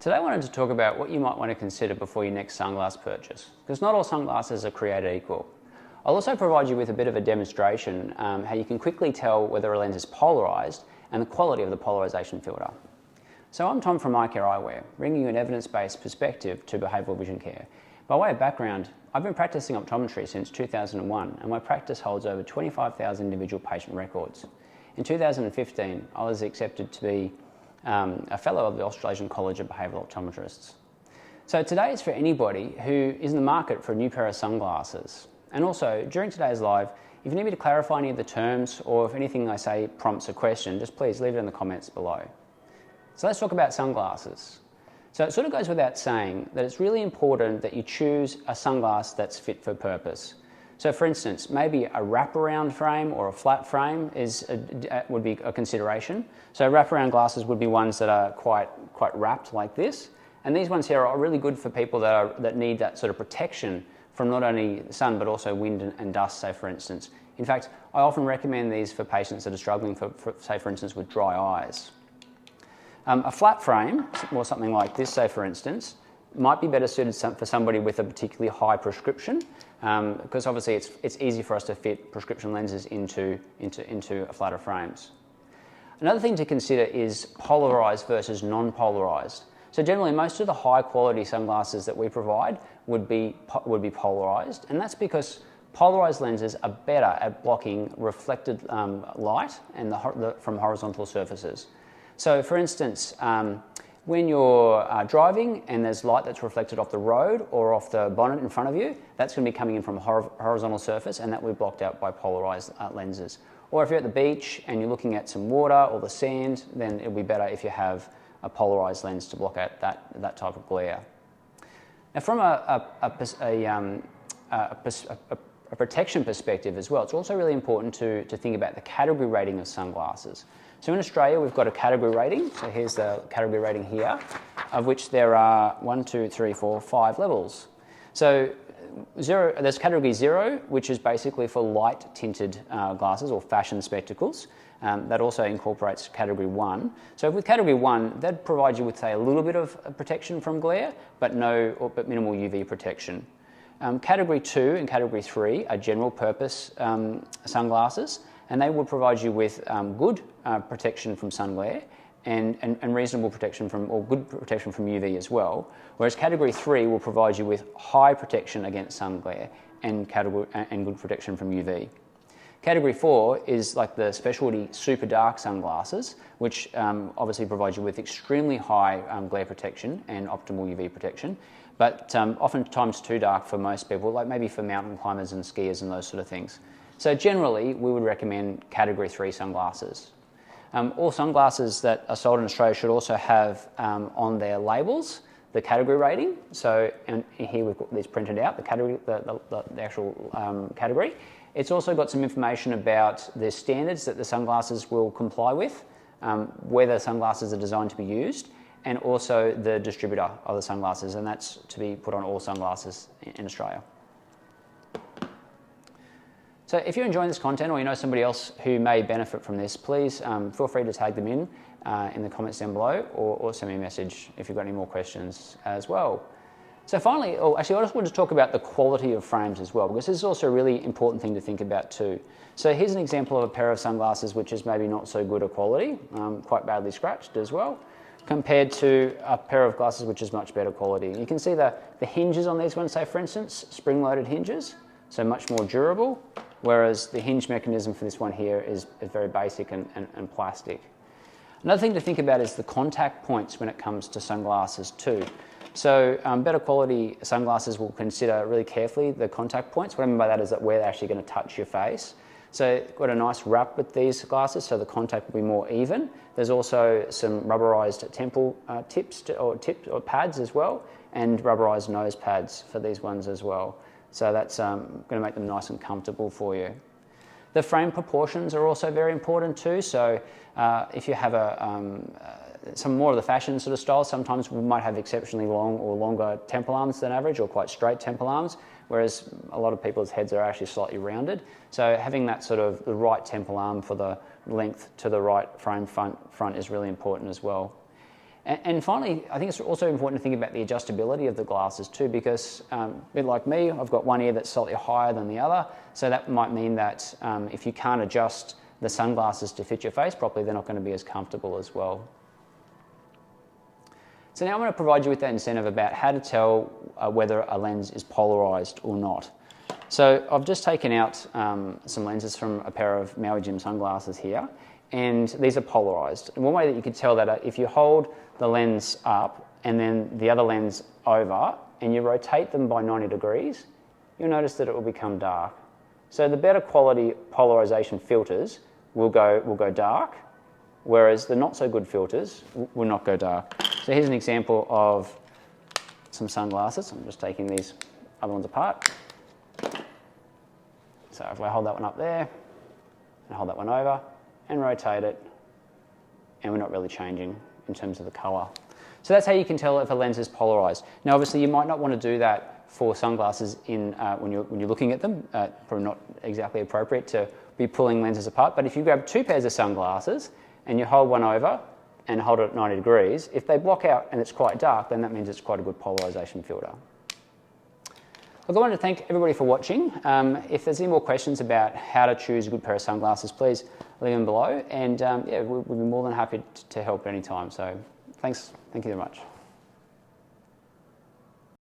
Today I wanted to talk about what you might want to consider before your next sunglass purchase, because not all sunglasses are created equal. I'll also provide you with a bit of a demonstration how you can quickly tell whether a lens is polarized and the quality of the polarization filter. So I'm Tom from Eyecare Eyewear, bringing you an evidence-based perspective to behavioural vision care. By way of background, I've been practicing optometry since 2001 and my practice holds over 25,000 individual patient records. In 2015, I was accepted to be a fellow of the Australasian College of Behavioural Optometrists. So today is for anybody who is in the market for a new pair of sunglasses. And also, during today's live, if you need me to clarify any of the terms or if anything I say prompts a question, just please leave it in the comments below. So let's talk about sunglasses. So it sort of goes without saying that it's really important that you choose a sunglass that's fit for purpose. So for instance, maybe a wraparound frame or a flat frame would be a consideration. So wraparound glasses would be ones that are quite wrapped like this. And these ones here are really good for people that need that sort of protection from not only the sun but also wind and dust, say for instance. In fact, I often recommend these for patients that are struggling say for instance with dry eyes. A flat frame, or something like this, say for instance, might be better suited for somebody with a particularly high prescription, because obviously it's easy for us to fit prescription lenses into flatter frames. Another thing to consider is polarized versus non-polarized. So generally, most of the high quality sunglasses that we provide would be polarized, and that's because polarized lenses are better at blocking reflected light and from horizontal surfaces. So for instance, when you're driving and there's light that's reflected off the road or off the bonnet in front of you, that's going to be coming in from a horizontal surface and that will be blocked out by polarized lenses. Or if you're at the beach and you're looking at some water or the sand, then it'll be better if you have a polarized lens to block out that type of glare. Now from a protection perspective as well, it's also really important to think about the category rating of sunglasses. So in Australia, we've got a category rating. So here's the category rating here, of which there are 5 levels. So there's category 0, which is basically for light tinted glasses or fashion spectacles. That also incorporates category 1. So with category 1, that provides you with, say, a little bit of protection from glare, but minimal UV protection. Category 2 and category 3 are general purpose sunglasses, and they will provide you with good protection from sun glare and reasonable protection or good protection from UV as well. Whereas category 3 will provide you with high protection against sun glare and good protection from UV. Category 4 is like the specialty super dark sunglasses, which obviously provide you with extremely high glare protection and optimal UV protection, but oftentimes too dark for most people, like maybe for mountain climbers and skiers and those sort of things. So generally, we would recommend category 3 sunglasses. All sunglasses that are sold in Australia should also have on their labels the category rating. So and here we've got these printed out, the actual category. It's also got some information about the standards that the sunglasses will comply with, whether sunglasses are designed to be used, and also the distributor of the sunglasses, and that's to be put on all sunglasses in Australia. So if you're enjoying this content or you know somebody else who may benefit from this, please feel free to tag them in the comments down below or send me a message if you've got any more questions as well. So finally, I just wanted to talk about the quality of frames as well, because this is also a really important thing to think about too. So here's an example of a pair of sunglasses which is maybe not so good a quality, quite badly scratched as well, compared to a pair of glasses which is much better quality. You can see the hinges on these ones, say for instance, spring-loaded hinges, so much more durable, whereas the hinge mechanism for this one here is very basic and plastic. Another thing to think about is the contact points when it comes to sunglasses too. So better quality sunglasses will consider really carefully the contact points. What I mean by that is that where they're actually going to touch your face. So got a nice wrap with these glasses, so the contact will be more even. There's also some rubberized temple tips or pads as well, and rubberized nose pads for these ones as well. So that's going to make them nice and comfortable for you. The frame proportions are also very important too. So if you have some more of the fashion sort of styles, sometimes we might have exceptionally long or longer temple arms than average, or quite straight temple arms, whereas a lot of people's heads are actually slightly rounded. So having that sort of the right temple arm for the length to the right frame front is really important as well. And finally, I think it's also important to think about the adjustability of the glasses too, because a bit like me, I've got one ear that's slightly higher than the other, so that might mean that if you can't adjust the sunglasses to fit your face properly, they're not going to be as comfortable as well. So now I'm going to provide you with that incentive about how to tell whether a lens is polarized or not. So I've just taken out some lenses from a pair of Maui Jim sunglasses here, and these are polarized. And one way that you could tell that, if you hold the lens up and then the other lens over and you rotate them by 90 degrees, you'll notice that it will become dark. So the better quality polarization filters will go dark, whereas the not so good filters will not go dark. So here's an example of some sunglasses. I'm just taking these other ones apart. So if I hold that one up there and hold that one over and rotate it, and we're not really changing in terms of the colour. So that's how you can tell if a lens is polarised. Now obviously you might not want to do that for sunglasses when you're looking at them. Probably not exactly appropriate to be pulling lenses apart, but if you grab two pairs of sunglasses and you hold one over and hold it at 90 degrees, if they block out and it's quite dark, then that means it's quite a good polarisation filter. Look, I want to thank everybody for watching. If there's any more questions about how to choose a good pair of sunglasses, please leave them below, and yeah, we'll be more than happy to help at any time. So thank you very much.